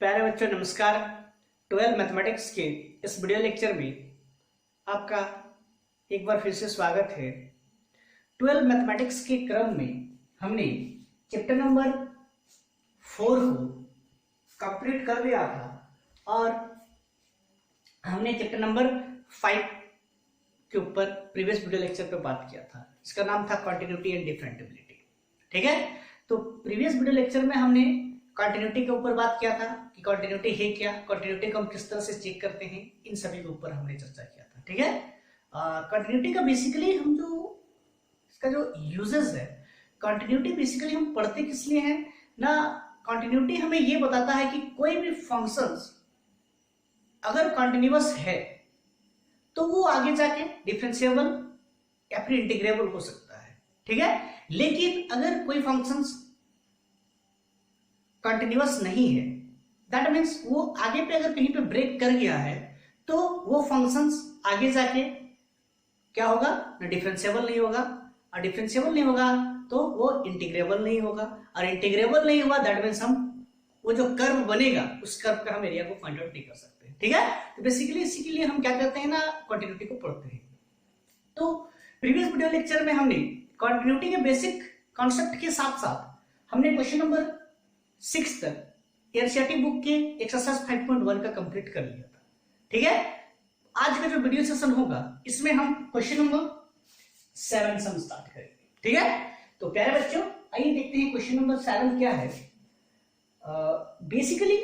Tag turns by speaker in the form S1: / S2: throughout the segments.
S1: प्यारे बच्चों नमस्कार। 12 मैथमेटिक्स के इस वीडियो लेक्चर में आपका एक बार फिर से स्वागत है। 12 मैथमेटिक्स के क्रम में हमने चैप्टर नंबर 4 को कंप्लीट कर लिया था और हमने चैप्टर नंबर 5 के ऊपर प्रीवियस वीडियो लेक्चर पे बात किया था। इसका नाम था कॉन्टिन्यूटी एंड डिफरेंटिबिलिटी। ठीक है, तो प्रीवियस वीडियो लेक्चर में हमने कॉन्टिन्यूटी के ऊपर बात किया था कि कॉन्टिन्यूटी है क्या, कॉन्टिन्यूटी को हम किस तरह से चेक करते हैं, इन सभी के ऊपर हमने चर्चा किया था। ठीक है, कॉन्टिन्यूटी का बेसिकली हम जो इसका जो यूजेस है, कॉन्टिन्यूटी बेसिकली हम पढ़ते किस लिए हैं ना। कॉन्टिन्यूटी हमें ये बताता है कि कोई भी फंक्शंस अगर कॉन्टिन्यूअस है तो वो आगे जाके डिफरेंशिएबल या फिर इंटीग्रेबल हो सकता है। ठीक है, लेकिन अगर कोई फंक्शंस कंटिन्यूअस नहीं है, दैट मीन्स वो आगे पे अगर कहीं पे ब्रेक कर गया है तो वो फंक्शंस आगे जाके क्या होगा ना, डिफरेंशिएबल नहीं होगा, और डिफरेंशिएबल नहीं होगा तो वो इंटीग्रेबल नहीं होगा, और इंटीग्रेबल नहीं होगा दैट मीन्स हम वो जो कर्व बनेगा उस कर्व का हम एरिया को फाइंड आउट नहीं कर सकते। ठीक है, तो बेसिकली इसी के लिए हम क्या करते हैं ना, कंटिन्यूटी को पढ़ते हैं। तो प्रीवियस वीडियो लेक्चर में हमने कंटिन्यूटी के बेसिक कॉन्सेप्ट के साथ साथ हमने क्वेश्चन नंबर 6 तक एनसीईआरटी बुक के एक्सरसाइज 5.1 का कंप्लीट कर लिया था। ठीक है, आज का जो वीडियो सेशन होगा इसमें हम क्वेश्चन नंबर 7 से हम स्टार्ट करेंगे। ठीक है, तो प्यारे बच्चों आइए देखते हैं क्वेश्चन नंबर 7 क्या है। बेसिकली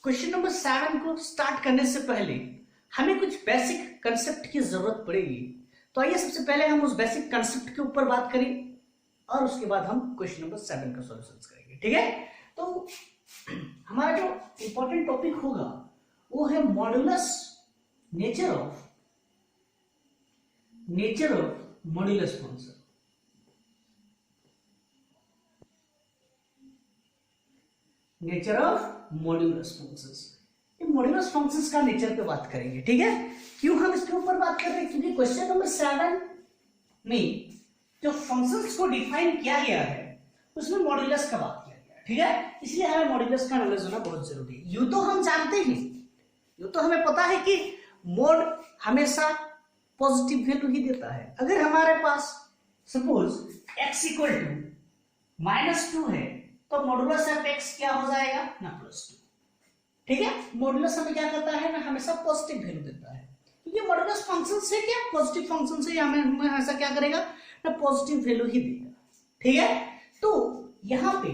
S1: क्वेश्चन नंबर 7 को स्टार्ट करने से पहले हमें कुछ बेसिक कंसेप्ट की जरूरत पड़ेगी। तो आइए सबसे पहले हम उस बेसिक कंसेप्ट के ऊपर बात करें और उसके बाद हम क्वेश्चन नंबर 7 का सॉल्यूशंस करेंगे। ठीक है, तो हमारा जो इंपॉर्टेंट टॉपिक होगा वो है modulus, nature of modulus function. Nature of modulus functions, ये मॉड्यूलस फंक्शंस का नेचर पे बात करेंगे। ठीक है, क्यों हम इसके ऊपर बात कर रहे हैं, क्योंकि क्वेश्चन नंबर 7 में जो फंक्शंस को डिफाइन किया गया है उसमें मॉड्यूलस का बात किया गया है। ठीक है, इसलिए हमें मॉड्यूलस का नॉलेज होना बहुत जरूरी है। यूं तो हम जानते हैं, यूं तो हमें पता है कि मोड हमेशा पॉजिटिव वैल्यू ही देता है। अगर हमारे पास सपोज x इक्वल टू -2 है तो मॉड्यूलस ऑफ x क्या हो जाएगा ना, +2। ठीक है, मॉड्यूलस हमें क्या करता है ना, हमेशा पॉजिटिव वैल्यू देता है। ये मॉड्यूलस फंक्शन से क्या, पॉजिटिव फंक्शन से हमें हमेशा क्या करेगा ना, पॉजिटिव वैल्यू ही देगा। ठीक है, तो यहां पे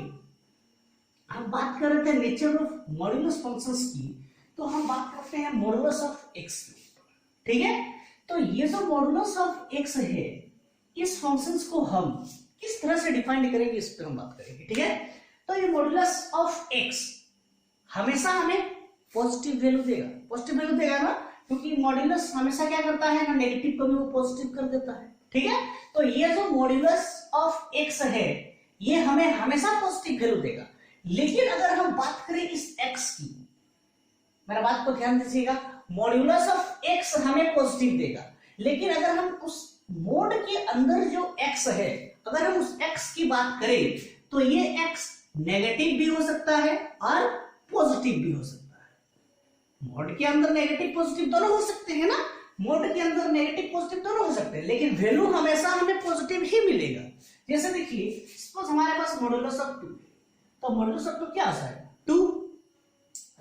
S1: हम बात कर रहे थे नेचर ऑफ मॉड्यूलस फंक्शंस की, तो हम बात करते हैं मॉड्यूलस ऑफ x। ठीक है, तो ये जो मॉड्यूलस ऑफ x है, इस फंक्शंस को हम किस तरह से डिफाइन करेंगे इस पर हम बात करेंगे। ठीक है, तो ये मॉड्यूलस ऑफ x हमेशा हमें पॉजिटिव वैल्यू देगा, पॉजिटिव वैल्यू देगा ना, क्योंकि मॉड्यूलस हमेशा क्या करता है ना, नेगेटिव को भी वो पॉजिटिव कर देता है। ठीक है, तो ये जो मॉड्यूलस ऑफ x है ये हमें हमेशा पॉजिटिव वैल्यू देगा। लेकिन अगर हम बात करें इस x की, मेरा बात को ध्यान दीजिएगा, मॉड्यूलस ऑफ x हमें पॉजिटिव देगा, लेकिन अगर हम उस मोड के अंदर जो x है, अगर हम उस x की बात करें तो ये x नेगेटिव भी हो सकता है और पॉजिटिव भी हो सकता है। मोड के अंदर नेगेटिव पॉजिटिव दोनों हो सकते हैं ना, मोड के अंदर नेगेटिव पॉजिटिव दोनों हो सकते हैं, लेकिन वैल्यू हमेशा हमें पॉजिटिव ही मिलेगा। जैसे देखिए सपोज हमारे पास मॉड्यूलस ऑफ 2, तो मॉड्यूलस ऑफ 2 क्या आ जाएगा 2,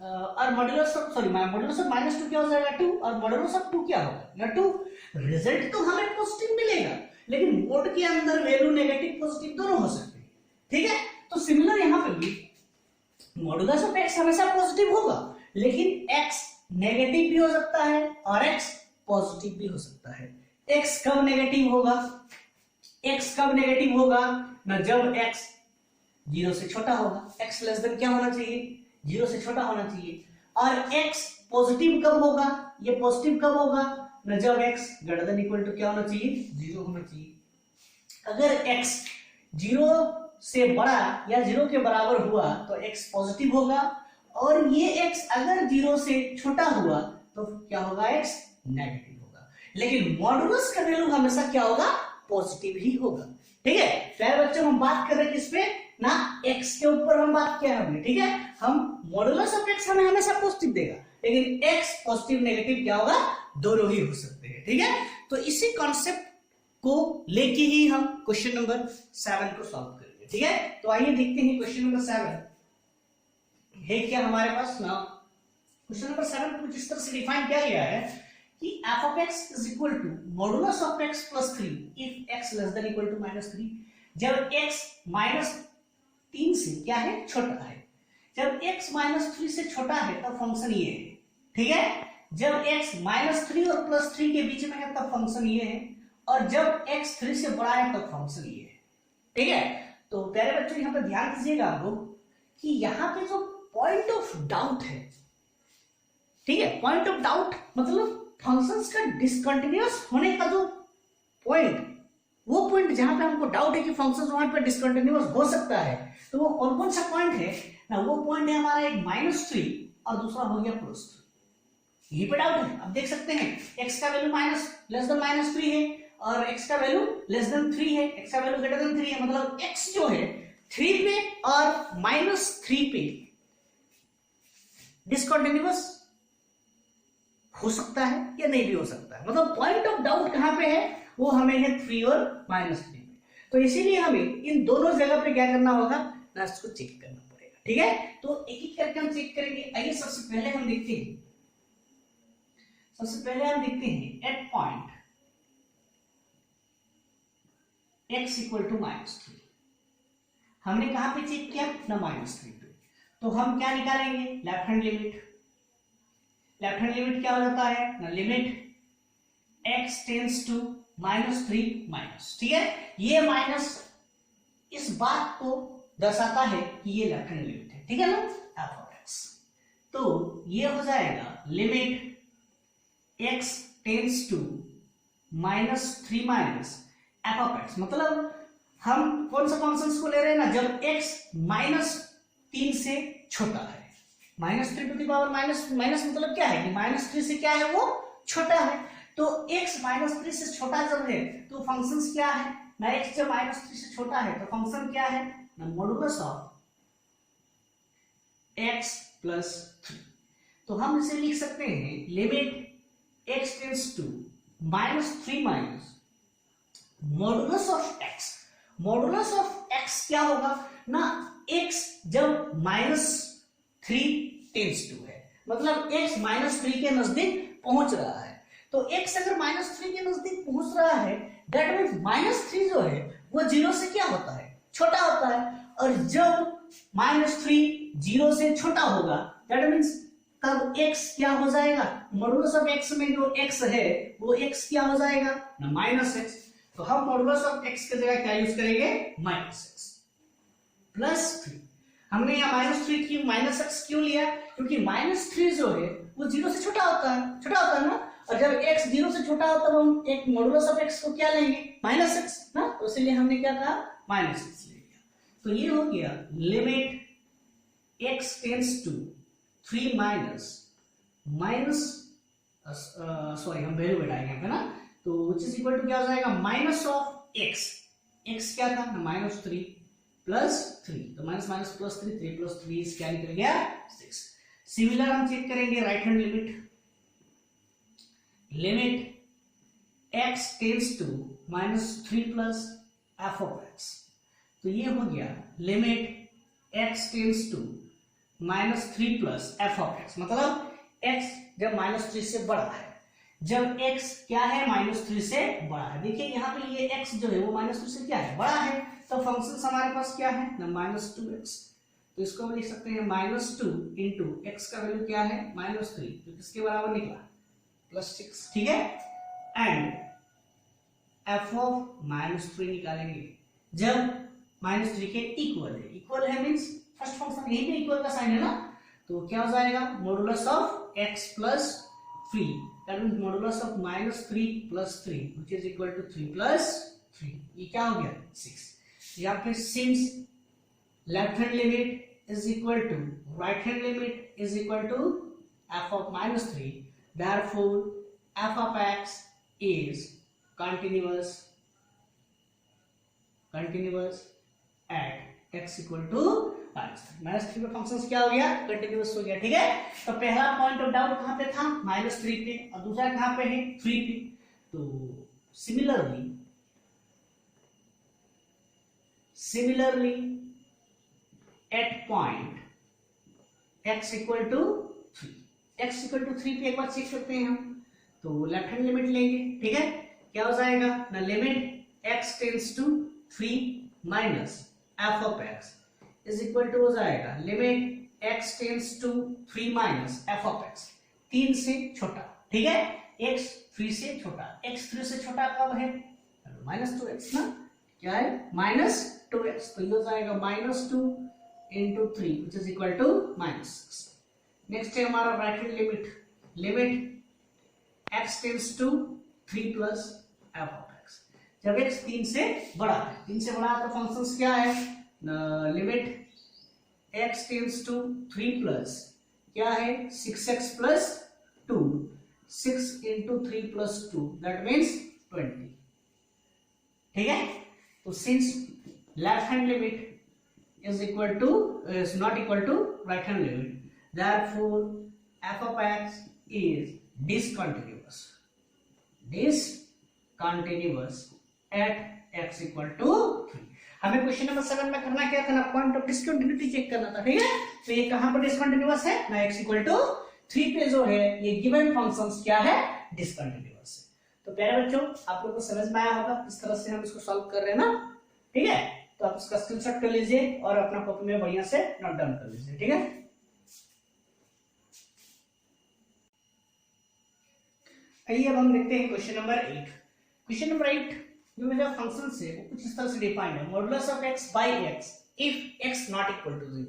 S1: और मॉड्यूलस ऑफ -2 क्या हो जाएगा 2, और मॉड्यूलस ऑफ 2 क्या होगा ना 2। रिजल्ट तो हमें पॉजिटिव मिलेगा, लेकिन मोड के अंदर वैल्यू नेगेटिव पॉजिटिव दोनों हो सकते हैं। ठीक है, तो सिमिलर यहां पे भी मॉड्यूलस ऑफ x हमेशा पॉजिटिव होगा, लेकिन x नेगेटिव भी हो सकता है और x पॉजिटिव भी हो सकता है। x कब नेगेटिव होगा, x कब नेगेटिव होगा ना, जब x 0 से छोटा होगा, x लेस देन क्या होना चाहिए, 0 से छोटा होना चाहिए। और x पॉजिटिव कब होगा, ये पॉजिटिव कब होगा ना, जब x greater than equal to क्या होना चाहिए, 0 होना चाहिए। अगर x 0 से बड़ा या 0 के बराबर हुआ तो x पॉजिटिव होगा, और ये x अगर 0 से छोटा हुआ तो क्या होगा, x नेगेटिव होगा। लेकिन मॉड्यूलस का वैल्यू हमेशा क्या होगा, पॉजिटिव ही होगा। ठीक है, प्यारे बच्चों हम बात कर रहे हैं किस पे ना, x के ऊपर हम बात किया हमने। ठीक है, हम मॉडुलस ऑफ x हमें हमेशा पॉजिटिव देगा, लेकिन x पॉजिटिव नेगेटिव क्या होगा, दोनों ही हो सकते हैं। ठीक है, तो इसी कॉन्सेप्ट को लेके ही हम क्वेश्चन नंबर 7 को सॉल्व करेंगे। ठीक है, तो आइए देखते हैं क्वेश्चन नंबर 7 है क्या हमारे पास ना। क्वेश्चन नंबर 7 को जिस तरह से डिफाइन किया गया है कि f of x is equal to modulus of x plus 3 if x less than equal to -3, जब x -3 से क्या है, छोटा है। जब x -3 से छोटा है तब फंक्शन ये है। ठीक है, जब x -3 और +3 के बीच में है तब फंक्शन ये है, और जब x 3 से बड़ा है तब फंक्शन ये है। ठीक है, तो प्यारे बच्चों यहाँ पे ध्यान दीजिएगा आप लोग कि यहाँ पे जो पॉइंट ऑफ डाउट है, ठीक है, पॉइंट ऑफ डाउट मतलब फंक्शंस का डिसकंटिन्यूअस होने का जो पॉइंट, वो पॉइंट जहां पे हमको डाउट है कि फंक्शंस वहां पे डिसकंटिन्यूअस हो सकता है, तो वो कौन कौन सा पॉइंट है ना, वो पॉइंट है हमारा एक -3 और दूसरा हो गया +3। यही पे डाउट है। अब देख सकते हैं x का वैल्यू -3 है और x का वैल्यू <3 है, x का वैल्यू <3 है, मतलब x जो है 3 पे और -3 पे डिसकंटिन्यूअस हो सकता है या नहीं भी हो सकता है। मतलब पॉइंट ऑफ डाउट कहां पे है, वो हमें है 3 और -3 में। तो इसीलिए हमें इन दोनों जगह पे क्या करना होगा ना, इसको चेक करना पड़ेगा। ठीक है, तो एक एक करके हम चेक करेंगे। आइए सबसे पहले हम देखते हैं at point x equal to -3, हमने कहां पे चेक किया ना, -3 पे। तो हम क्या निकालेंगे, left hand limit. Left hand limit क्या हो जाता है ना, limit x tends to -3 minus. ठीक है, ये माइनस इस बात को दर्शाता है कि ये लेफ्ट हैंड लिमिट है। ठीक है ना, f ऑफ x। तो ये हो जाएगा limit x tends to -3 minus f of x। मतलब हम कौन सा फंक्शंस को ले रहे हैं ना, जब x -3 से छोटा है। -3 टू द पावर माइनस मतलब क्या है कि -3 से क्या है, वो छोटा है। तो x -3 से छोटा जब है तो फंक्शंस क्या है ना, x जब -3 से छोटा है तो फंक्शन क्या है ना, मॉडुलस ऑफ x प्लस 3। तो हम इसे लिख सकते हैं limit x tends to -3 minus modulus of x। Modulus of x क्या होगा ना, x जब -3 टेंड्स टू है, मतलब x -3 के नजदीक पहुंच रहा है। तो x अगर -3 के नजदीक पहुंच रहा है, दैट मीन्स -3 जो है वो 0 से क्या होता है, छोटा होता है। और जब -3 0 से छोटा होगा, दैट मीन्स तब x क्या हो जाएगा, मॉडुलस ऑफ x में जो x है वो x क्या हो जाएगा ना, -x। तो हम मॉडुलस ऑफ x की जगह क्या यूज करेंगे, -x प्लस 3। हमने यहाँ -3 की -x क्यों लिया, क्योंकि -3 जो है वो 0 से छोटा होता है ना, और जब x 0 से छोटा होता है तब हम एक मॉडुलस ऑफ x को क्या लेंगे, -x ना, तो इसलिए हमने क्या कहा, -x ले लिया। तो ये हो गया limit x tends to 3 sorry हम वैल्यू बैठाएंगे यहाँ पे ना, तो which is equal to क्या हो जाएगा, माइनस ऑफ x क्या था ना, -3 प्लस 3, तो माइनस प्लस 3, 3 प्लस 3 क्या निकल गया, 6। सिमिलर हम चेक करेंगे right hand limit x tends to -3 plus f of x। तो ये हो गया limit x tends to -3 plus f of x। मतलब x जब -3 से बड़ा है, जब x क्या है, -3 से बड़ा है। देखिए यहाँ पे ये x जो है वो -3 से क्या है, बड़ा है। तो फंक्शन हमारे पास क्या है ना, -2x। तो इसको हम लिख सकते हैं -2 इंटू x का वैल्यू क्या है, -3, तो किसके बराबर निकला, +6। ठीक है, एंड f ऑफ -3 निकालेंगे जब -3 के इक्वल है मींस फर्स्ट फंक्शन यही पे इक्वल का साइन है ना, तो क्या हो जाएगा, modulus of x plus 3, that means modulus of -3 plus 3 which is equal to 3 plus 3। ये क्या हो गया, 6। या फिर since left hand limit is equal to right hand limit is equal to f of -3, therefore f of x is continuous continuous at x equal to -3 पे function क्या हो गया, कंटिन्यूअस हो गया। ठीक है, तो पहला पॉइंट ऑफ डाउट कहां पे था, -3 पे, और दूसरा कहां पे है, 3 पे। तो similarly at point x equal to 3 पे एक बार चेक करते हैं हम। तो लेफ्ट हैंड लिमिट लेंगे। ठीक है, क्या हो जाएगा ना, limit x tends to 3 minus f of x is equal to हो जाएगा limit x tends to 3 minus f of x, 3 से छोटा। ठीक है, x 3 से छोटा, x 3 से छोटा कब है, -2x ना, क्या है -2x, तो ये हो जाएगा -2 into 3 which is equal to -6। Next है हमारा right hand limit, limit x tends to 3 plus f of x। जब x 3 से बड़ा है, 3 से बड़ा है तो फंक्शंस क्या है, limit x tends to 3 plus क्या है 6x plus 2, 6 into 3 plus 2 that means 20। ठीक है, तो since left hand limit is not equal to right hand limit, therefore f of x is discontinuous at x equal to 3। हमें question number 7 में करना क्या था ना, पॉइंट ऑफ डिसकंटिन्यूटी चेक करना था। ठीक है, तो ये कहां पर डिसकंटिन्यूअस है ना, x इक्वल टू 3 पे जो है ये गिवन फंक्शंस क्या है, डिसकंटिन्यूअस है। तो प्यारे बच्चों, आप लोगों को समझ में आया होगा इस तरह से हम इसको सॉल्व कर रहे हैं ना। ठीक है, तो आप इसका स्क्रीनशॉट कर लीजिए और अपना कॉपी में बढ़िया से नोट डाउन कर लीजिए। ठीक है, आइए अब हम देखते हैं क्वेश्चन नंबर 8। क्वेश्चन नंबर 8 जो मेरा फंक्शन है वो कुछ इस तरह से डिफाइंड है, modulus of x by x if x not equal to 0।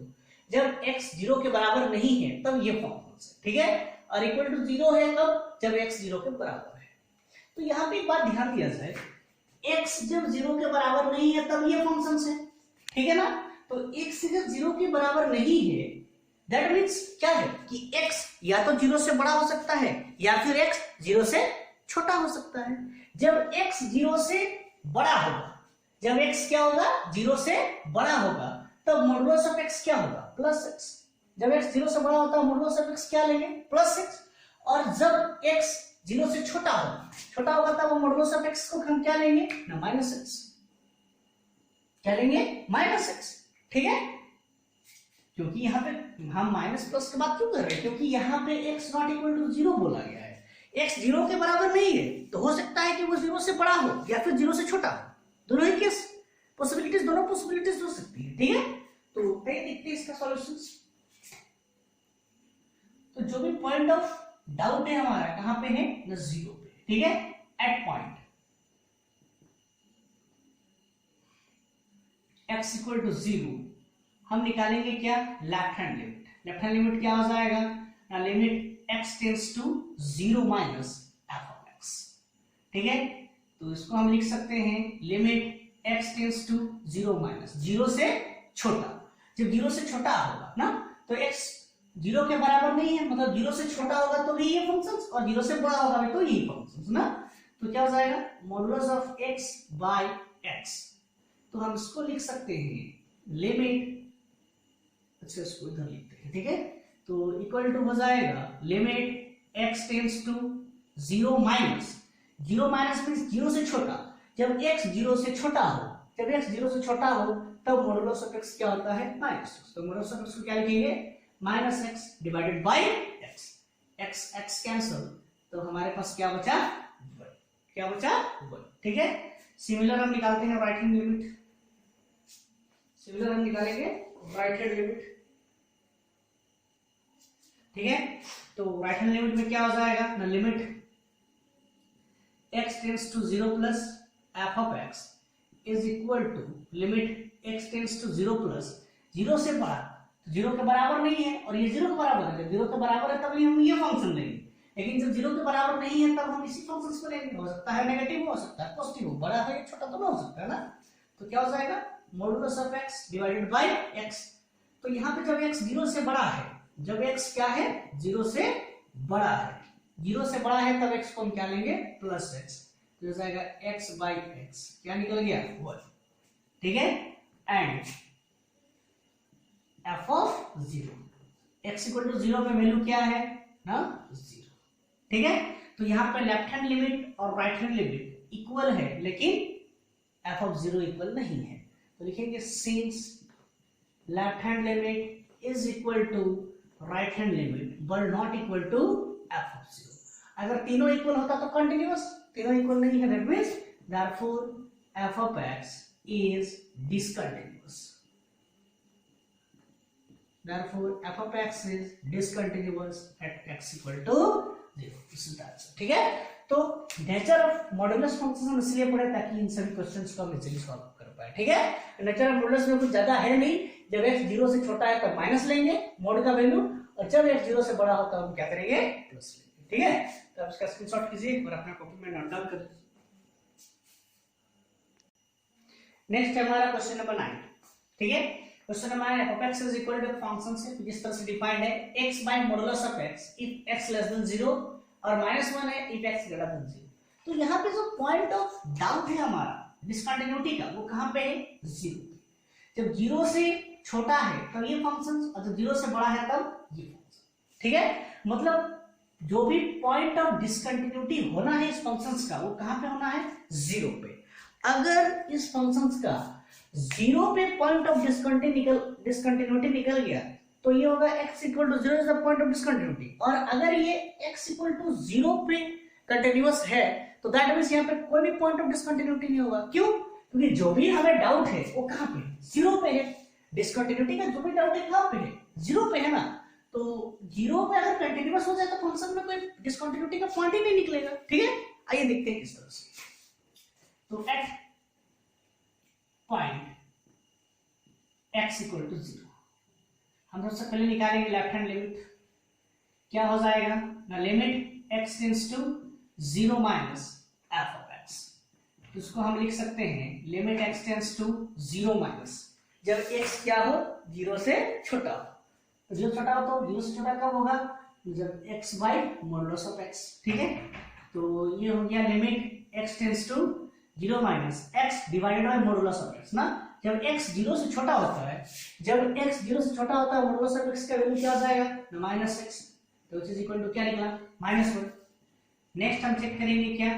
S1: जब x 0 के बराबर नहीं है तब ये फंक्शन है। ठीक है, और इक्वल टू 0 है कब, जब x 0 के बराबर है। तो यहाँ पे एक बात ध्यान दिया जाए, x जब 0 के बराबर नहीं है तब ये फंक्शन है। ठीक है ना, तो x जब 0 के बराबर नहीं है दैट मींस क्या है कि x या तो 0 से बड़ा हो सकता है या फिर x 0 से छोटा हो सकता है। जब x 0 से बड़ा होगा, जब x क्या होगा 0 से बड़ा होगा, तब मॉडुलस ऑफ x क्या होगा, +x। जब x 0 से बड़ा होता है मॉडुलस ऑफ x क्या लेंगे, +x। और जब x 0 से छोटा होगा तब मॉडुलस ऑफ x को हम क्या लेंगे ना, -x। क्या लेंगे, -x। ठीक है, क्योंकि यहाँ पे हम माइनस प्लस की बात क्यों कर रहे हैं, क्योंकि यहाँ पे x नॉट इक्वल टू 0 बोला गया है। x 0 के बराबर नहीं है तो हो सकता है कि वो 0 से बड़ा हो या फिर 0 से छोटा हो, दोनों ही केस पॉसिबिलिटीज, दोनों पॉसिबिलिटीज हो सकती है। ठीक है, तो देखते हैं इसका सॉल्यूशंस। तो जो भी पॉइंट ऑफ डाउट है हमारा कहां पे है ना, 0 पे। ठीक है, at point x equal to 0 हम निकालेंगे क्या, left hand limit. Left hand limit क्या हो जाएगा ना, limit x tends to 0 minus f of x। ठीक है, तो इसको हम लिख सकते हैं limit x tends to 0 minus 0 से छोटा। जब 0 से छोटा होगा ना तो x 0 के बराबर नहीं है, मतलब 0 से छोटा होगा तो भी ये फंक्शंस, और 0 से बड़ा होगा तो ये फंक्शंस ना। तो क्या हो जाएगा, modulus of x by x। तो हम इसको लिख सकते हैं लिमिट, अच्छा इसको इधर लिखते हैं। ठीक है, तो इक्वल टू हो जाएगा limit x tends to 0 minus, 0 minus means 0 से छोटा। जब x 0 से छोटा हो, जब x 0 से छोटा हो तब मॉडुलस ऑफ x क्या होता है, -x। तो मॉडुलस ऑफ x को क्या लिखेंगे, -x divided bye x। x cancel, तो हमारे पास क्या बचा, y। क्या बचा, y। ठीक है, सिमिलर हम निकालते हैं राइट हैंड लिमिट। सिमिलर हम निकालेंगे राइट हैंड लिमिट। ठीक है, तो राइट हैंड लिमिट में क्या हो जाएगा ना, limit x tends to 0 plus f of x is equal to limit x tends to 0 plus 0 से बड़ा, 0 के बराबर नहीं है और ये 0 के बराबर है। जब 0 के बराबर है तब हम ये फंक्शन लेंगे, लेकिन जब 0 के बराबर नहीं है तब हम इसी फंक्शन को लेंगे। हो सकता है नेगेटिव, हो सकता है पॉजिटिव, बड़ा है या छोटा तो ना हो सकता है ना। तो क्या हो जाएगा, modulus of x divided bye x। तो यहाँ पे जब x 0 से बड़ा है, जब x क्या है 0 से बड़ा है, 0 से बड़ा है तब x को हम क्या लेंगे, +x। तो हो जाएगा x बाई x, क्या निकल गया, 1। ठीक है, and F of 0, x equal to 0 पे वैल्यू क्या है ना 0, ठीक है। तो यहाँ पे लेफ्ट हैंड लिमिट और राइट हैंड लिमिट इक्वल है, लेकिन एफ ऑफ 0 इक्वल नहीं है, तो लिखेंगे since left hand limit is equal to right hand limit but not equal to F of 0। अगर तीनों इक्वल होता तो कंटिन्यूअस, तीनों इक्वल नहीं है, that means therefore F of x is discontinuous, therefore f of x is discontinuous at x equal to 0, this is the answer, ठीक है। तो नेचर ऑफ मॉडुलस फंक्शन हम इसलिए पढ़े ताकि इन सभी क्वेश्चंस को हम इजीली सॉल्व कर पाए, ठीक है। नेचर ऑफ मॉडुलस में कुछ ज्यादा है नहीं, जब x 0 से छोटा है तो माइनस लेंगे मॉड का वैल्यू, और जब x 0 से बड़ा होता है हम क्या करेंगे प्लस लेंगे, ठीक है। तो आप इसका स्क्रीनशॉट कीजिए और अपना कॉपी में नोट डाउन करिए। नेक्स्ट है हमारा क्वेश्चन नंबर 9, ठीक है। क्वेश्चन नंबर है f of x is equal to function से जिस तरह से डिफाइंड है x by modulus of x if x less than 0 और -1 है if x greater than 0। तो यहाँ पे जो पॉइंट ऑफ डाउट है हमारा डिसकंटिन्यूटी का, वो कहाँ पे है 0 पे। जब 0 से छोटा है तब ये फंक्शन, और जब 0 से बड़ा है तब ये फंक्शन, ठीक है। मतलब जो भी पॉइंट ऑफ डिसकंटिन्यूटी होना है इस फंक्शंस का, वो कहाँ पे होना है 0 पे। अगर इस फंक्शंस का 0 पे पॉइंट ऑफ डिसकंटिन्यूटी निकल गया तो ये होगा x equal to 0 is the point of discontinuity, और अगर ये x इक्वल टू 0 पे कंटिन्यूअस है तो दैट मींस यहाँ पे कोई भी पॉइंट ऑफ डिसकंटिन्यूटी नहीं होगा। क्यों? क्योंकि जो भी हमें डाउट है वो कहाँ पे 0 पे है, डिसकंटिन्यूटी का जो भी डाउट है कहाँ पे है 0 पे है ना। तो 0 पे अगर कंटिन्यूअस हो जाए तो फंक्शन में कोई डिसकंटिन्यूटी का पॉइंट ही नहीं निकलेगा, ठीक है। आइए देखते हैं किस तरह से। तो at point x equal to 0 हम सबसे पहले निकालेंगे लेफ्ट हैंड लिमिट, क्या हो जाएगा ना limit x tends to 0 minus f of x, इसको हम लिख सकते हैं limit x tends to 0 minus, जब x क्या हो 0 से छोटा हो, तो 0 छोटा हो तो 0 से छोटा कब होगा जब x by modulus of x, ठीक है। तो ये हो गया limit x tends to 0 minus x divided by modulus of x ना, जब x 0 से छोटा होता है, जब x 0 से छोटा होता है मॉडुलस ऑफ x का वैल्यू क्या आ जाएगा माइनस x, तो इट इज इक्वल टू क्या निकला -1। नेक्स्ट हम चेक करेंगे क्या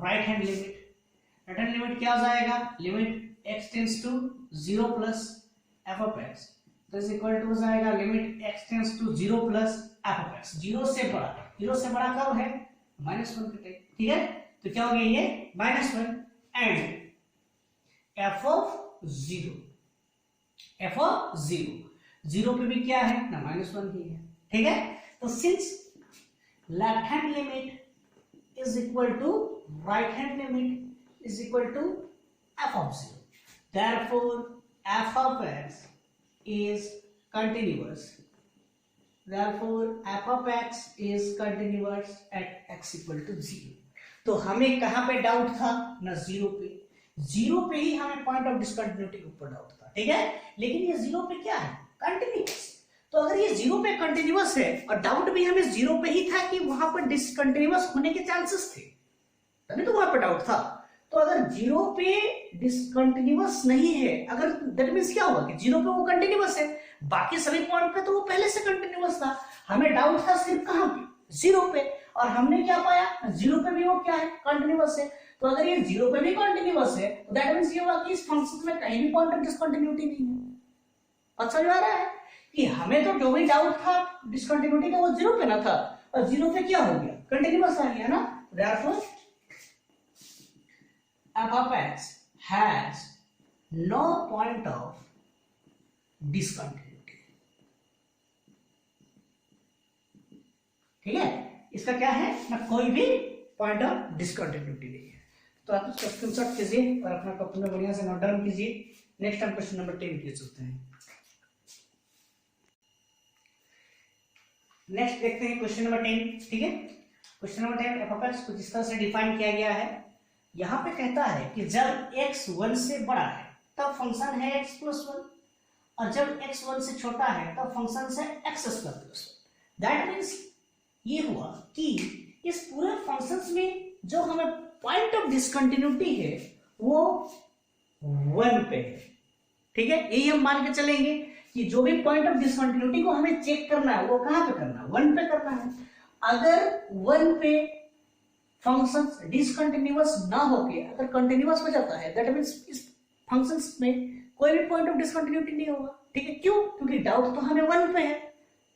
S1: right hand limit, right hand limit क्या हो जाएगा limit x tends to 0 plus f of x, तो इज इक्वल टू हो जाएगा limit x tends to 0 plus f of x, 0 से बड़ा कब है -1 के टाइम, ठीक है। तो क्या हो गया ये -1 and f of 0, f of 0 पे भी क्या है ना -1 ही है, ठीक है। तो since left hand limit is equal to right hand limit is equal to f of 0, therefore f of x is continuous, therefore f of x is continuous at x equal to 0। तो हमें कहां पे doubt था ना 0 पे, 0 पे ही हमें point of discontinuity के ऊपर डाउट था, ठीक है। लेकिन ये 0 पे क्या है कंटिन्यूअस, तो अगर ये 0 पे कंटिन्यूअस है और डाउट भी हमें 0 पे ही था कि वहां पर डिसकंटिन्यूअस होने के चांसेस थे, तभी तो वहां पे डाउट था। तो अगर 0 पे डिसकंटिन्यूअस नहीं है, अगर दैट मींस क्या होगा कि 0 पे वो कंटिन्यूअस है, बाकी सभी पॉइंट पे तो वो पहले से कंटिन्यूअस था, हमें डाउट था सिर्फ कहां पे 0 पे, और हमने क्या पाया 0 पे भी वो क्या है कंटिन्यूअस है। तो अगर ये 0 पे भी कंटिन्यूअस है तो दैट मींस ये होगा कि इस फंक्शन में कहीं भी पॉइंट ऑफ डिसकंटिन्यूटी नहीं है। बात समझ आ रहा है कि हमें तो जो भी डाउट था डिसकंटिन्यूटी का वो 0 पे ना था, और 0 पे क्या हो गया कंटिन्यूअस आ गया ना, therefore f of x has no point of discontinuity, ठीक है। इसका क्या है ना कोई भी पॉइंट ऑफ डिसकंटिन्यूटी नहीं है। तो आप इसका स्क्रीनशॉट कीजिए और अपना कॉपी में बढ़िया से नोट डाउन कीजिए। नेक्स्ट हम क्वेश्चन नंबर 10 के चलते हैं। नेक्स्ट देखते हैं क्वेश्चन नंबर 10, ठीक है। Question number 10 f of x कुछ इस तरह से डिफाइन किया गया है। यहाँ पे कहता है कि जब x 1 से बड़ा है तब फंक्शन है x प्लस 1, और जब x 1 से छोटा है तब फंक्शन है x square plus 1। That means ये हुआ कि इस पूरे फंक्शंस में जो हमें पॉइंट ऑफ डिसकंटिन्यूटी है वो 1 पे है, ठीक है। यही हम मान के चलेंगे कि जो भी पॉइंट ऑफ डिसकंटिन्यूटी को हमें चेक करना है वो कहां पे करना है, 1 पे करना है। अगर 1 पे फंक्शन डिसकंटिन्यूअस ना होके अगर कंटिन्यूअस हो जाता है, दैट मींस इस फंक्शंस में कोई भी पॉइंट ऑफ डिसकंटिन्यूटी नहीं होगा, ठीक है। क्यों? क्योंकि डाउट तो हमें 1 पे है।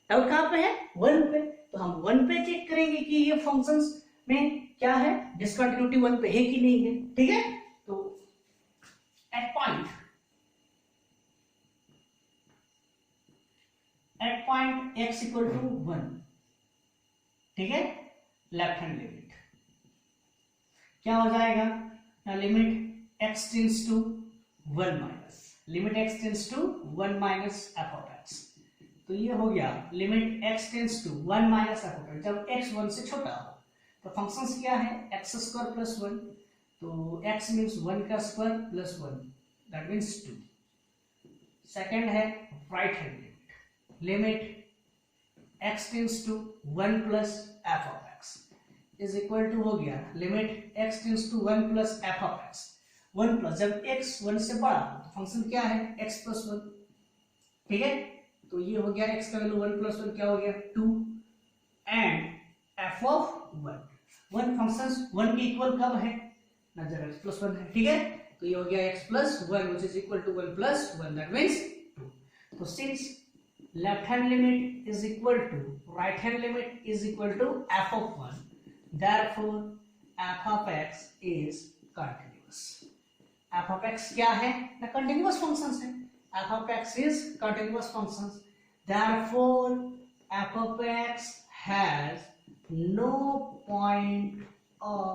S1: डाउट कहां पे है? 1 पे। तो हम 1 पे चेक करेंगे कि ये फंक्शंस में क्या है, डिसकंटिन्यूटी 1 पे है कि नहीं है, ठीक है। तो at point x equal to 1, ठीक है, लेफ्ट हैंड लिमिट क्या हो जाएगा, limit x tends to 1 minus limit x tends to 1 minus F of x। तो ये हो गया limit x tends to 1 minus F of x। जब x 1 से छोटा हो तो फंक्शंस क्या है, एक्स स्क्वायर प्लस 1, तो x मीन्स 1 का square plus 1, that means 2। Second है right hand limit x tends to 1 plus F of x is equal to हो गया limit x tends to 1 plus F of x। 1 plus जब x 1 से बड़ा तो function क्या है, x प्लस 1, ठीक है। तो ये हो गया x का वैल्यू 1 प्लस 1 क्या हो गया 2 एंड f ऑफ 1 फंक्शन 1 के इक्वल कब है ना, जब x प्लस 1 है, ठीक है। तो ये हो गया x plus 1 which is equal to 1 plus 1, that means 2। तो since left hand limit is equal to right hand limit is equal to f of 1, therefore f of x is continuous। f of x क्या है ना, continuous functions है। f of x is continuous functions, therefore f of x has no point of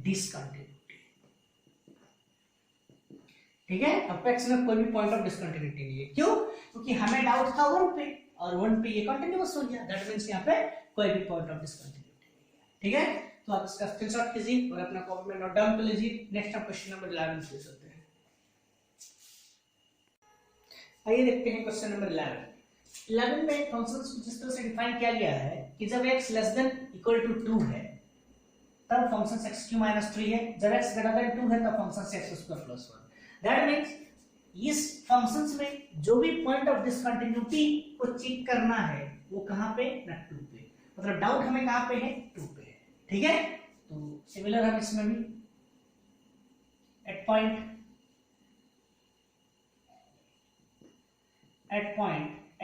S1: discontinuity, ठीक है। f of x में कोई भी point of discontinuity नहीं है। क्यों? क्योंकि हमें डाउट था 1 पे और 1 पे ये कंटिन्यूअस हो गया, दैट मींस यहाँ पे कोई भी पॉइंट ऑफ डिसकंटिन्यूटी, ठीक है। तो आप इसका स्क्रीनशॉट कीजिए और अपना कॉपी में नोट डाउन कर लीजिए। नेक्स्ट हम क्वेश्चन नंबर 11 से चलते हैं। आइए देखते हैं क्वेश्चन नंबर 11 में फंक्शंस को जिस तरह से डिफाइन किया गया है कि जब x less than equal to 2 है तब फंक्शन x3 है, जब x ग्रेटर देन 2 है तब फंक्शन x2 + 1। दैट मींस इस फंक्शंस में जो भी पॉइंट ऑफ डिसकंटिन्यूटी को चेक करना है वो कहां पे ना 2 पे, मतलब डाउट हमें कहां पे है 2 पे, ठीक है। तो सिमिलर हम इसमें भी at point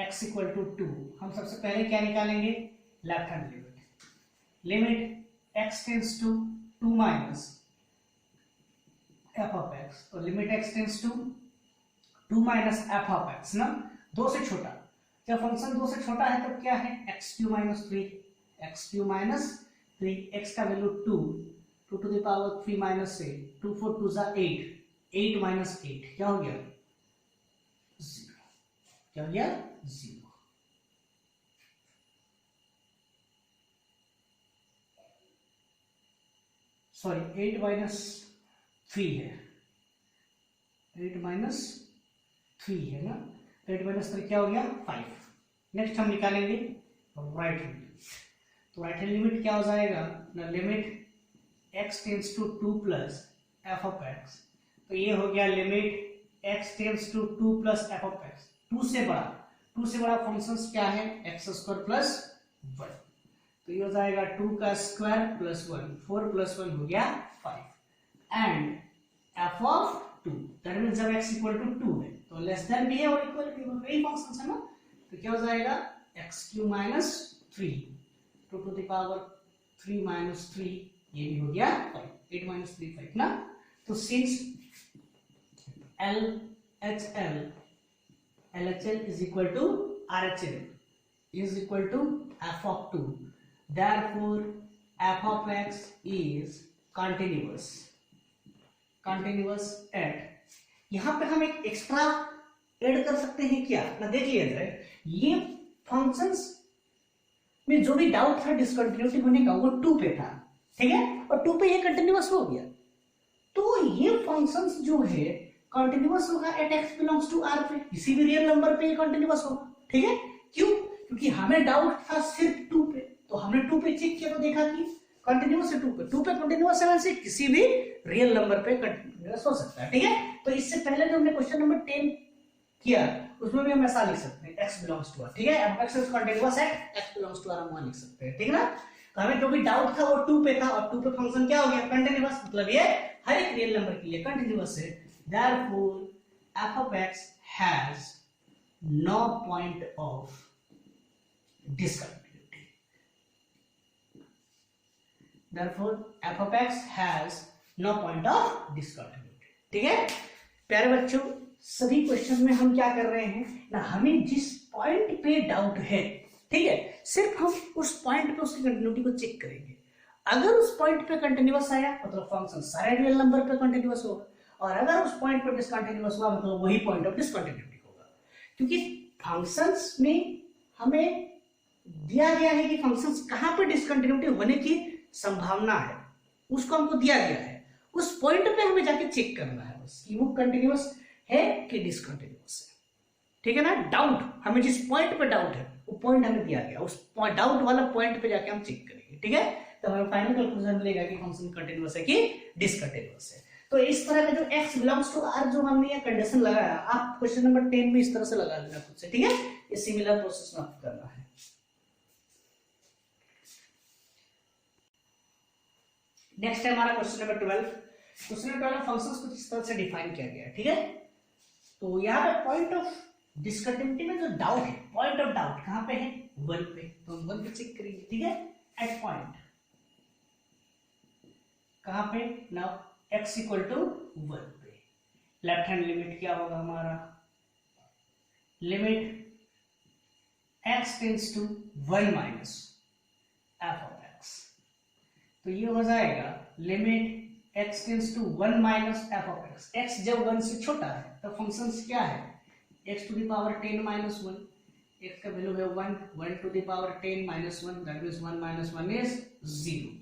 S1: x equal to 2 हम सबसे पहले क्या निकालेंगे, left hand limit x tends to 2 minus F of x, तो limit x tends to 2 minus F of x ना, 2 से छोटा। जब फंक्शन 2 से छोटा है तब क्या है, x3 माइनस 3 x का वैल्यू 2 to the power 3 minus 8, 2 4 2 8 minus 8 क्या हो गया 0, क्या हो गया 0। सॉरी 8 माइनस 3 है, 8 माइनस 3 है ना, 8 माइनस 3 क्या हो गया 5। नेक्स्ट हम निकालेंगे राइट हैंड, तो राइट हैंड लिमिट क्या हो जाएगा ना, limit x tends to 2 plus F of x, तो ये हो गया limit x tends to 2 plus F of x। 2 से बड़ा फंक्शंस क्या है x² प्लस 1, तो ये हो जाएगा 2 का स्क्वायर प्लस 1, 4 प्लस 1 हो गया 5 and f of 2, that means जब x इक्वल टू 2 है तो लेस देन भी है और इक्वल भी है, वही फंक्शंस है ना। तो क्या हो जाएगा x³ minus 3 2 to the power 3 minus 3, ये भी हो गया 5, 8 माइनस 3 5 ना। तो since LHL is equal to RHL is equal to f of 2, therefore f of x is continuous at, यहाँ पे हम एक एक्स्ट्रा ऐड कर सकते हैं क्या ना, देख लीजिए ये फंक्शंस में जो भी डाउट था डिसकंटिन्यूटी होने का वो 2 पे था, ठीक है, और 2 पे ये कंटिन्यूअस हो गया, तो ये फंक्शंस जो है कंटिन्यूअस होगा at x belongs to r पे, किसी भी रियल नंबर पे ये कंटिन्यूअस होगा, ठीक है। क्यों? क्योंकि हमें डाउट था सिर्फ 2 पे, तो हमने 2 पे चेक किया तो देखा कि कंटिन्यूअस है 2 पे कंटिन्यूअस है, वैसे किसी भी रियल नंबर पे कंटिन्यूअस हो सकता है, ठीक है। तो इससे पहले जो हमने क्वेश्चन नंबर 10 किया उसमें भी हम ऐसा लिख सकते हैं x बिलोंग्स टू r, ठीक है, f(x) is continuous at x belongs to r हम वहां लिख सकते हैं, ठीक है ना। तो हमें जो भी डाउट था वो 2 पे था, और 2 पे फंक्शन क्या हो गया, कंटीन्यूअस, मतलब ये हर एक रियल नंबर के लिए कंटीन्यूअस है। Therefore f of x has no point of discontinuity, therefore f of x has no point of discontinuity, ठीक है। प्यारे बच्चों, सभी क्वेश्चन में हम क्या कर रहे हैं ना, हमें जिस पॉइंट पे डाउट है, ठीक है, सिर्फ हम उस पॉइंट पे उसकी कंटिन्यूटी को चेक करेंगे। अगर उस पॉइंट पे कंटिन्यूअस आया मतलब फंक्शन सारे रियल नंबर पे कंटिन्यूअस होगा, और अगर उस पॉइंट पे डिसकंटिन्यूअस हुआ मतलब वही पॉइंट ऑफ डिसकंटिन्यूटी होगा। क्योंकि फंक्शंस में हमें दिया गया है कि फंक्शंस कहां पे डिसकंटिन्यूटी होने की संभावना है, उसको हमको दिया गया है, उस पॉइंट पे हमें जाके चेक करना है बस कि वो कंटिन्यूअस है कि डिसकंटिन्यूअस है, ठीक है ना। डाउट, हमें जिस पॉइंट पे डाउट है वो पॉइंट हमें दिया गया, उस डाउट वाला पॉइंट पे जाके हम चेक करेंगे, ठीक है। तो हमें फाइनल कंक्लूजन मिलेगा कि फंक्शन कंटिन्यूअस है कि डिसकंटिन्यूअस है। तो इस तरह का जो x बिलोंग्स टू r जो हमने ये कंडीशन लगाया, आप क्वेश्चन नंबर 10 में इस तरह से लगा लेना खुद से, ठीक है। ये सिमिलर प्रोसेस में आपको करना है। नेक्स्ट है हमारा question number 12। Question number 12 functions को इस तरह से डिफाइन किया गया है, ठीक है। तो यहाँ पे पॉइंट ऑफ डिसकंटिन्यूटी में जो डाउट है, पॉइंट ऑफ डाउट कहां पे है, 1 पे, तो हम 1 पे चेक करेंगे, ठीक है। एट पॉइंट कहां पे, नाउ x इक्वल टू 1 पे, लेफ्ट हैंड लिमिट क्या होगा हमारा, limit x tends to 1 minus f of x, तो ये हो जाएगा limit x tends to 1 minus f of x। x जब 1 से छोटा है तो फंक्शन क्या है, x to the power 10 minus 1, x का वैल्यू है 1, 1 to the power 10 minus 1, that means 1 minus 1 is 0।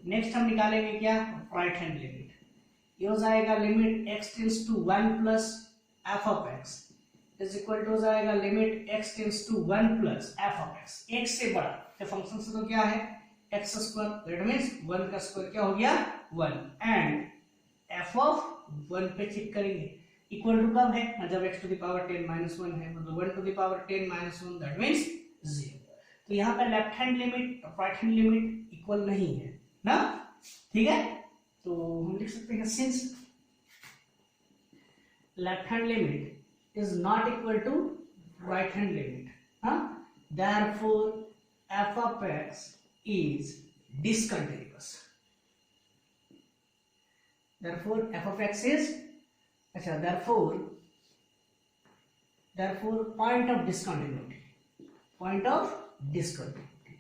S1: Next हम निकालेंगे क्या, राइट हैंड लिमिट, ये हो जाएगा limit x tends to 1 plus f of x is equal to हो जाएगा limit x tends to 1 plus f of x, एक से बड़ा, तो फंक्शन से तो क्या है x स्क्वायर, दैट मींस 1 का स्क्वायर क्या हो गया 1, एंड f ऑफ 1 पे चेक करेंगे, इक्वल टू कब है ना, जब x to the power 10 minus 1 है, मतलब 1 to the power 10 minus 1 that means 0। तो यहाँ पे left hand limit right hand limit equal नहीं है ना, ठीक है। तो हम लिख सकते हैं since left hand limit is not equal to right hand limit, हाँ, therefore f of x is discontinuous, therefore f of x is अच्छा, therefore point of discontinuity, point of discontinuity,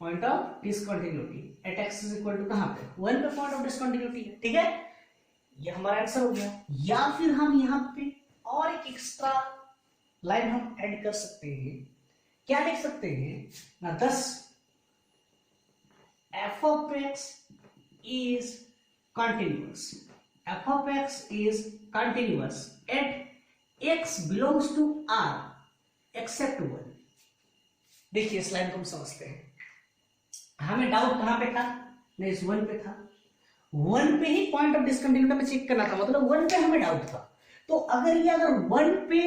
S1: point of discontinuity at x is equal to कहां पे 1 पे point of discontinuity है, ठीक है। ये हमारा आंसर हो गया। या फिर हम यहाँ पे और एक एक्स्ट्रा लाइन हम ऐड कर सकते हैं, क्या लिख सकते हैं ना, thus f of x is continuous, f of x is continuous at x belongs to r except 1। देखिए इस लाइन को हम समझते हैं, हमें डाउट कहां पे था, नहीं इस 1 पे था, 1 पे ही पॉइंट ऑफ डिसकंटिन्यूटी में चेक करना था, मतलब 1 पे हमें डाउट था। तो अगर 1 पे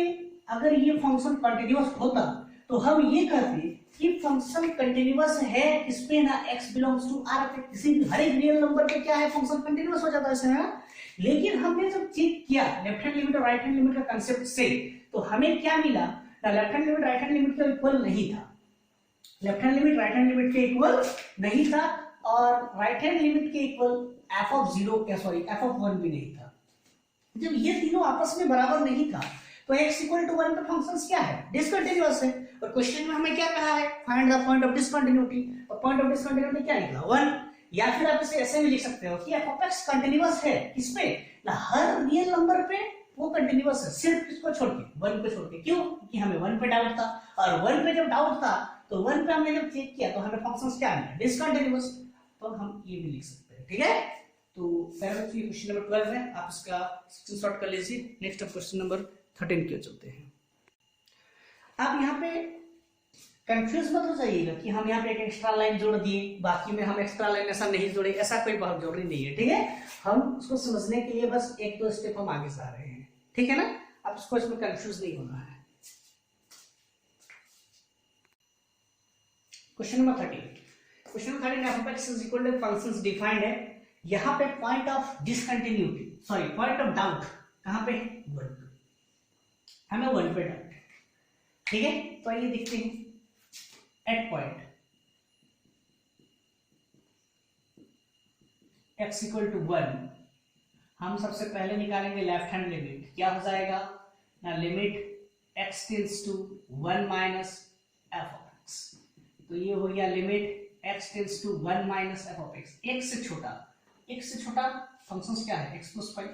S1: अगर ये फंक्शन कंटिन्यूअस होता तो हम ये कहते कि फंक्शन कंटिन्यूअस है इस पे ना, x बिलोंग्स टू r पे, किसी भी हर एक रियल नंबर पे क्या है फंक्शन कंटिन्यूअस हो जाता है, ऐसे है ना। लेकिन हमने जब चेक किया लेफ्ट हैंड लिमिट और राइट हैंड लिमिट का कांसेप्ट से, तो हमें क्या मिला ना, left hand limit right hand limit के इक्वल नहीं था, left hand limit right hand limit के इक्वल नहीं था, और राइट हैंड लिमिट के equal f of 0 f of 1 भी नहीं था। जब ये तीनों आपस में बराबर नहीं था तो x इक्वल टू 1 पे फंक्शंस क्या है, डिसकंटिन्यूअस है। और क्वेश्चन में हमें क्या कहा है, find the point of discontinuity, और पॉइंट ऑफ डिसकंटिन्यूटी क्या निकला 1। या फिर आप इसे ऐसे भी लिख सकते हो कि f ऑफ x कंटिन्यूअस है किस पे ना, हर रियल नंबर पे वो कंटिन्यूअस है, सिर्फ किसको छोड़ के 1 पे छोड़ के। क्यों, क्योंकि हमें 1 पे डाउट था, और 1 पे जब डाउट था तो 1 पे हमने जब चेक किया तो हमें फंक्शंस क्या मिला, डिसकंटिन्यूअस। तो हम ये भी लिख सकते हैं, ठीक है। तो पहले ये क्वेश्चन नंबर 12 है, आप इसका स्क्रीनशॉट कर लीजिए। नेक्स्ट अब क्वेश्चन नंबर 13 के चलते हैं। आप यहाँ पे कंफ्यूज मत हो जाइएगा कि हम यहाँ पे एक एक्स्ट्रा लाइन जोड़ दिए, बाकी में हम एक्स्ट्रा लाइन ऐसा नहीं जोड़े, ऐसा कोई बहुत जरूरी नहीं है, ठीक है। हम उसको समझने के लिए बस एक दो स्टेप हम आगे से आ रहे हैं, ठीक है ना। अब उसको इसमें कंफ्यूज नहीं होना है। Question number 30, question number 30 f (x) is equal to functions defined है। यहाँ पे point of discontinuity, sorry point of doubt कहाँ पे है, 1 पे, हमें 1 पे डाउट है, ठीक है। तो आइए देखते हैं at point x equal to 1, हम सबसे पहले निकालेंगे लेफ्ट हैंड लिमिट, क्या हो जाएगा ना, limit x tends to 1 minus F of x. तो ये हो गया limit x tends to 1 minus F of x, एक से छोटा, एक से छोटा फंक्शन क्या है, x प्लस 5।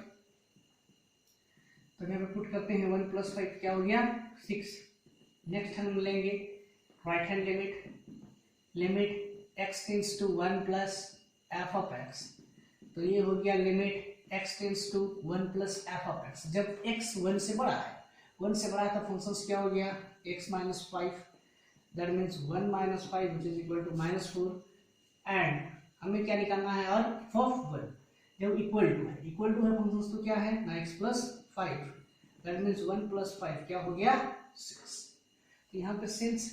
S1: तो यहाँ पे पुट करते हैं 1 प्लस 5 क्या हो गया 6। नेक्स्ट हम लेंगे right hand limit, limit x tends to 1 plus F of x. तो ये हो गया limit x tends to 1 plus F of x. जब x 1 से बड़ा है, 1 से बड़ा है तो फंक्शन क्या हो गया x minus 5, that means 1 minus 5 which is equal to -4। And हमें क्या निकालना है, और फॉफ 1 जब इक्वल टू है, इक्वल टू है फंक्शन तो क्या है ना x plus 5, that means 1 plus 5 क्या हो गया 6। तो यहाँ पे since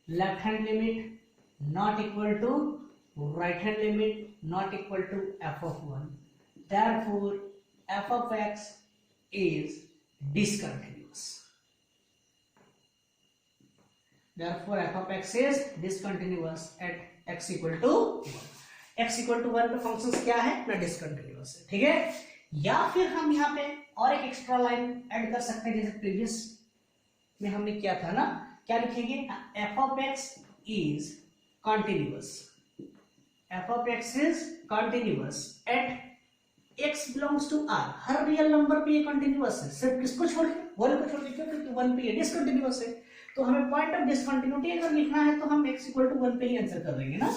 S1: left hand limit not equal to right hand limit not equal to f of 1, therefore f of x is discontinuous. Therefore f of x is discontinuous at x equal to 1. x equal to 1 पे function क्या है ना, discontinuous है, ठीक है। या फिर हम यहाँ पे और एक एक्स्ट्रा लाइन ऐड कर सकते हैं, जैसे प्रीवियस में हमने किया था ना, क्या लिखेंगे f of x is continuous, f of x is continuous at x belongs to r। Her real number पे ये कंटिन्यूअस है, सिर्फ किसको छोड़ के, 1 को छोड़ के, क्यों, क्योंकि 1 पे ये डिसकंटिन्यूअस है। तो हमें पॉइंट ऑफ डिसकंटिन्यूटी अगर लिखना है तो हम x इक्वल टू 1 पे ही आंसर कर देंगे ना,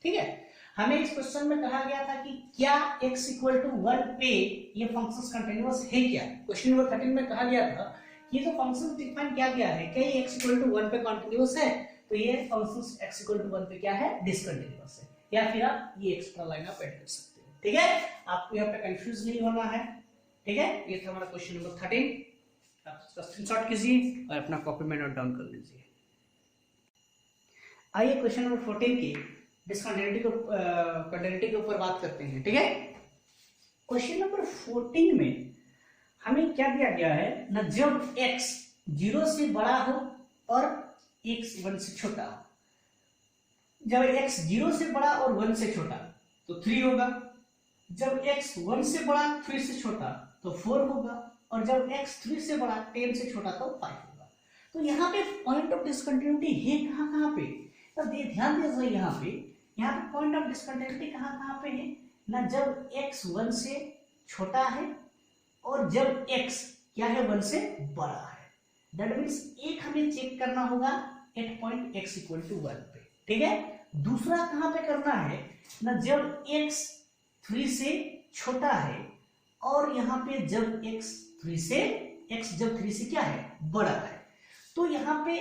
S1: ठीक है। हमें इस क्वेश्चन में कहा गया था कि क्या x इक्वल टू 1 पे ये फंक्शंस कंटिन्यूअस है क्या। क्वेश्चन नंबर 13 में कहा गया था ये जो फंक्शन डिफाइन किया गया है, क्या ये x इक्वल टू 1 पे कंटिन्यूअस है, तो ये फंक्शंस x इक्वल टू 1 पे क्या है, डिसकंटिन्यूअस है। या फिर आप ये एक्स्ट्रा लाइन आप ऐड कर सकते हैं, ठीक है। आपको यहाँ पे कंफ्यूज नहीं होना है, ठीक है। ये था हमारा क्वेश्चन नंबर 13, आप इसका स्क्रीनशॉट कीजिए और अपना कॉपी में नोट डाउन कर लीजिए। आइए क्वेश्चन नंबर 14 की डिसकंटिन्यूटी के ऊपर बात करते हैं, ठीक है। क्वेश्चन नंबर 14 में हमें क्या दिया गया है ना, जब x 0 से बड़ा हो और x 1 से छोटा हो। जब x 0 से बड़ा और 1 से छोटा तो 3 होगा, जब x 1 से बड़ा 3 से छोटा तो 4 होगा, और जब x 3 से बड़ा 10 से छोटा तो 5 होगा। तो यहाँ पे पॉइंट ऑफ डिसकंटिन्यूटी है कहाँ पे, तो ध्यान दीजिए यहाँ पे पॉइंट ऑफ डिसकंटिन्यूटी कहाँ पे है ना, जब x 1 से छोटा है और जब x क्या है 1 से बड़ा है। दैट मीन्स एक हमें चेक करना होगा at point x equal to 1 पे, ठीक है। दूसरा कहाँ पे करना है ना, जब x 3 से छोटा है और यहाँ पे जब x जब 3 से क्या है बड़ा है। तो यहाँ पे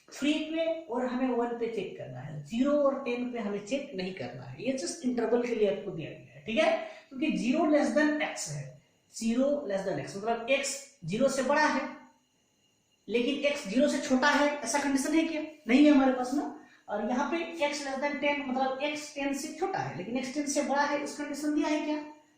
S1: 3 पे और हमें 1 पे चेक करना है, 0 और 10 पे हमें चेक नहीं करना है। ये जस्ट इंटरवल के लिए आपको दिया गया है, ठीक है, क्योंकि 0 लेस देन x है, 0 लेस देन x मतलब x 0 से बड़ा है लेकिन x 0 से छोटा है, ऐसा कंडीशन है क्या, नहीं है हमारे पास ना। और यहाँ पे x लेस देन 10 मतलब x 10 से छोटा है लेकिन x 10 से बड़ा है, इस कंडीशन दिया है क्या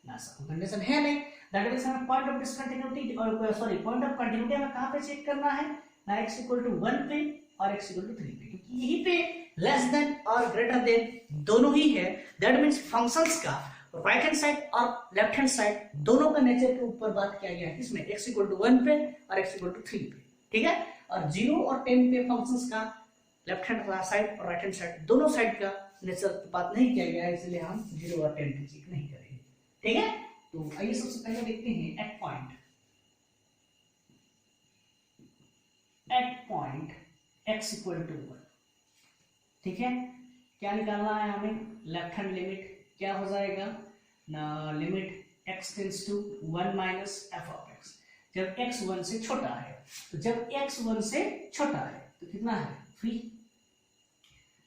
S1: ना, सब कंडीशन है नहीं। दैट मींस हमें पॉइंट ऑफ डिसकंटिन्यूटी और सॉरी पॉइंट ऑफ कंटिन्यूटी हमें कहाँ पे चेक करना है ना, x इक्वल टू 1 पे और x इक्वल टू 3 पे, क्योंकि यहीं पे लेस देन और ग्रेटर देन दोनों ही है। दैट मींस फंक्शंस का राइट हैंड साइड और लेफ्ट हैंड साइड दोनों का नेचर के ऊपर बात किया गया है, इसमें x इक्वल टू 1 पे और x इक्वल टू 3 पे, ठीक है। और 0 और 10 पे फंक्शंस का लेफ्ट हैंड साइड और राइट हैंड साइड दोनों साइड का नेचर की बात नहीं किया गया है, इसलिए हम 0 और 10 पे चेक नहीं करेंगे, ठीक है। तो आइए सबसे पहले देखते हैं at point x equal to 1, ठीक है। क्या निकालना है हमें, लेफ्ट हैंड लिमिट क्या हो जाएगा ना, limit x tends to 1 minus F of x। जब x 1 से छोटा है तो जब x 1 से छोटा है तो कितना है 3,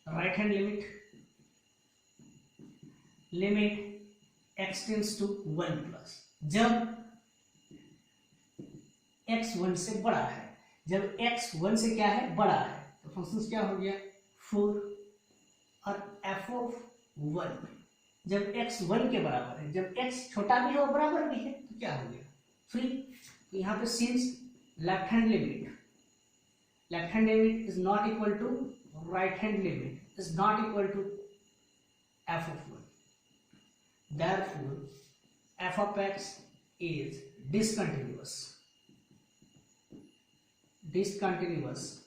S1: right hand limit x tends to 1 plus, जब x 1 से बड़ा है, जब x 1 से क्या है बड़ा है, तो फंक्शन क्या हो गया 4, और f ऑफ 1 जब x 1 के बराबर है, जब x छोटा भी है और बराबर भी है तो क्या हो गया 3। तो यहाँ पे since left hand limit is not equal to right hand limit is not equal to f of 1, therefore f of x is discontinuous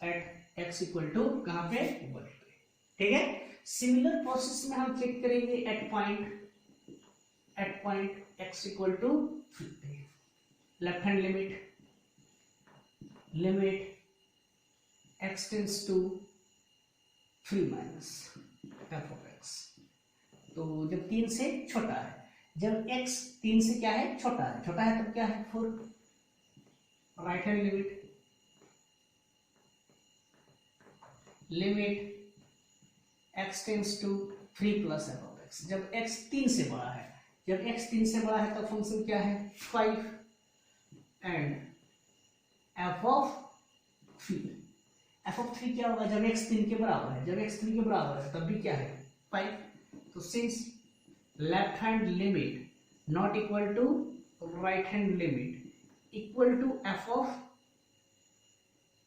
S1: at x equal to कहाँ पे 1 पे, ठीक है। सिमिलर प्रोसेस में हम चेक करेंगे at point x equal to 3 पे, left hand limit x tends to 3 minus f of x, तो जब 3 से छोटा है, जब x 3 से क्या है छोटा है तब क्या है 4, right hand limit x tends to 3 plus f of x, जब x 3 से बड़ा है, जब x 3 से बड़ा है तब फंक्शन क्या है 5 एंड f of 3 क्या होगा जब x 3 के बराबर है, जब x 3 के बराबर है तब भी क्या है 5। तो since left hand limit not equal to right hand limit equal to f of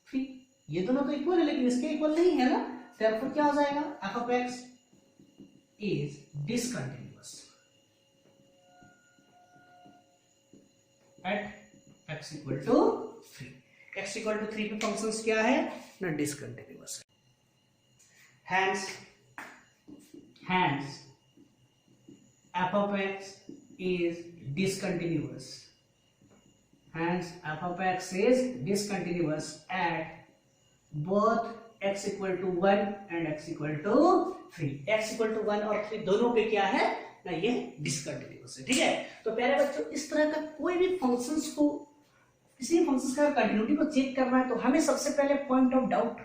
S1: 3, ये दोनों तो इक्वल है लेकिन इसके इक्वल नहीं है ना, therefore क्या हो जाएगा f of x is discontinuous at x equal to 3, x equal to 3 पे फंक्शंस क्या है ना डिसकंटिन्यूअस है। hence f of x is discontinuous, hence f of x is discontinuous at both x equal to 1 and x equal to 3, x equal to 1 और 3 दोनों पे क्या है ना ये डिसकंटिन्यूअस है, ठीक है। तो प्यारे बच्चों इस तरह का कोई भी फंक्शंस को, किसी भी फंक्शंस का कंटिन्यूटी को चेक करना है तो हमें सबसे पहले पॉइंट ऑफ डाउट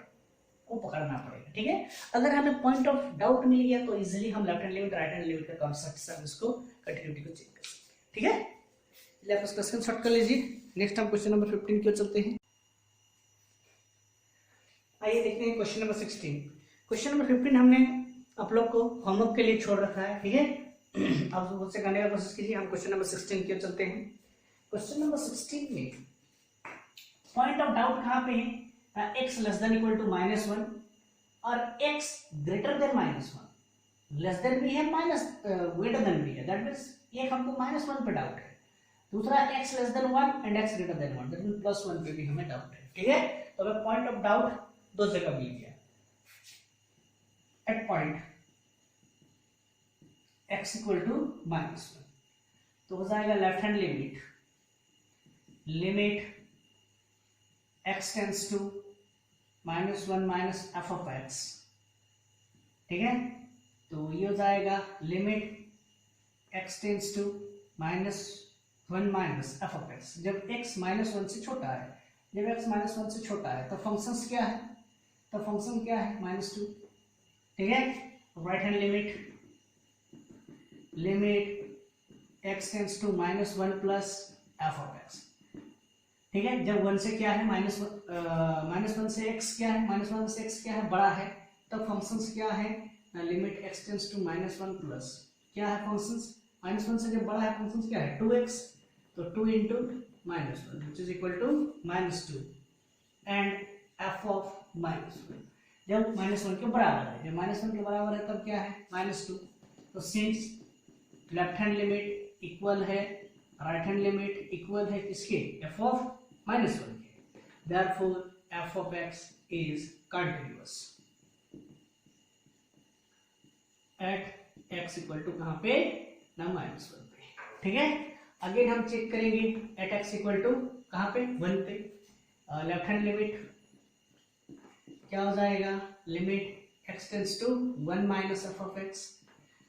S1: को पकड़ना पड़ेगा, ठीक है। अगर हमें पॉइंट ऑफ डाउट मिल गया तो इजीली हम left hand limit right hand limit का कॉन्सेप्ट से हम इसको कंटिन्यूटी को चेक कर सकते हैं, ठीक है। चलिए आप इसका स्क्रीनशॉट कर लीजिए। नेक्स्ट हम क्वेश्चन नंबर 15 की ओर चलते हैं। आइए देखते हैं क्वेश्चन नंबर 16। क्वेश्चन नंबर 15 हमने आप लोग को होमवर्क के लिए छोड़ रखा है, ठीक है। आप खुद से करने का कोशिश कीजिए। हम क्वेश्चन नंबर 16 की ओर चलते हैं। क्वेश्चन नंबर 16 में पॉइंट ऑफ डाउट कहाँ पे है, x less than equal to -1 और x greater than -1, less than भी है माइनस ग्रेटर देन भी है, दैट मींस एक हमको -1 पे डाउट है, दूसरा x less then 1 and x greater than 1, that means +1 पे भी हमें डाउट है, ठीक है। तो हमें पॉइंट ऑफ डाउट दो जगह मिल गया। At point x equal to -1 तो हो जाएगा left hand limit x tends to -1 minus f of x, ठीक है। तो ये हो जाएगा limit x tends to -1 minus f of x, जब x -1 से छोटा है, जब x -1 से छोटा है तो फंक्शन क्या है, तो फंक्शन क्या है -2, ठीक है। Right hand limit x tends to -1 plus f of x, ठीक है। जब 1 से क्या है -1 से x क्या है, -1 से x क्या है बड़ा है, तब फंक्शंस क्या है limit x tends to -1 plus क्या है फंक्शंस, -1 से जब बड़ा है फंक्शंस क्या है 2x, तो 2 into -1 which is equal to -2 and f of -1 जब -1 के बराबर है, जब -1 के बराबर है तब क्या है -2। तो since left hand limit equal है राइट हैंड लिमिट इक्वल है किसके f ऑफ -1 के, therefore f of x is continuous at x equal to कहाँ पे ना -1 पे, ठीक है। अगेन हम चेक करेंगे एट x इक्वल टू कहाँ पे 1 पे, लेफ्ट हैंड लिमिट क्या हो जाएगा limit x tends to 1 minus f of x,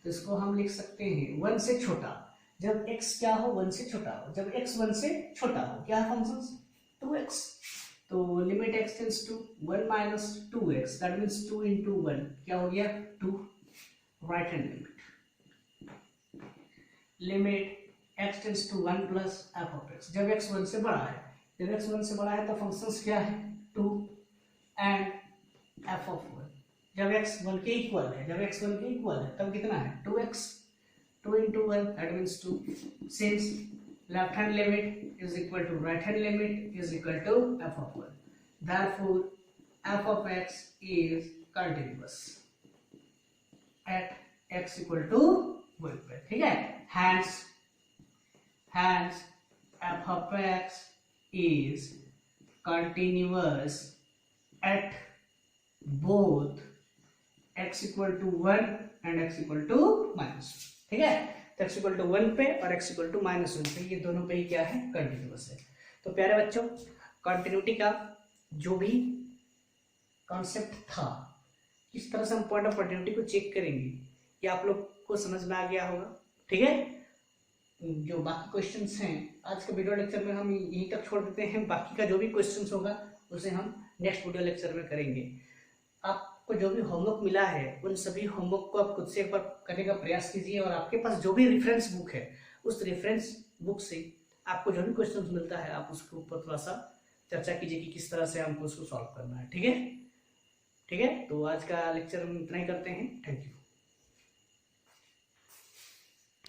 S1: तो इसको हम लिख सकते हैं 1 से छोटा, जब x क्या हो 1 से छोटा हो, जब x 1 से छोटा हो क्या है फंक्शन 2x, तो limit x tends to 1 minus 2x, that means 2 into 1 क्या हो गया 2, right hand limit. Limit x tends to 1 plus F of x, जब x 1 से बड़ा है, जब x 1 से बड़ा है तो फंक्शंस क्या है 2 एंड एफ ऑफ 1, जब x 1 के इक्वल है, जब x 1 के इक्वल है तब कितना है 2x, 2 into 1 that means 2, since left hand limit is equal to right hand limit is equal to f of 1, therefore f of x is continuous at x equal to 1 पे, ठीक है। hence f of x is continuous at both x equal to 1 and x equal to minus 1, ठीक है। तो x equal to 1 पे और x equal to minus 1 पे, ये दोनों पे ही क्या है कंटिन्यूअस है। तो प्यारे बच्चों, कंटिन्यूटी का जो भी कॉन्सेप्ट था, किस तरह से हम पॉइंट ऑफ कंटिन्यूटी को चेक करेंगे, ये आप लोग को समझ में आ गया होगा, ठीक है। जो बाकी क्वेश्चंस हैं आज के वीडियो लेक्चर में हम यहीं तक छोड़ देते हैं, बाकी का जो भी क्वेश्चंस होगा उसे हम नेक्स्ट वीडियो लेक्चर में करेंगे। आपको जो भी होमवर्क मिला है उन सभी होमवर्क को आप खुद से एक बार करने का प्रयास कीजिए, और आपके पास जो भी रेफरेंस बुक है उस रेफरेंस बुक से आपको जो भी क्वेश्चंस मिलता है आप उसके ऊपर थोड़ा सा चर्चा कीजिए कि किस तरह से हमको उसको सॉल्व करना है, ठीक है। ठीक है, तो आज का लेक्चर हम इतना ही करते हैं। Thank you.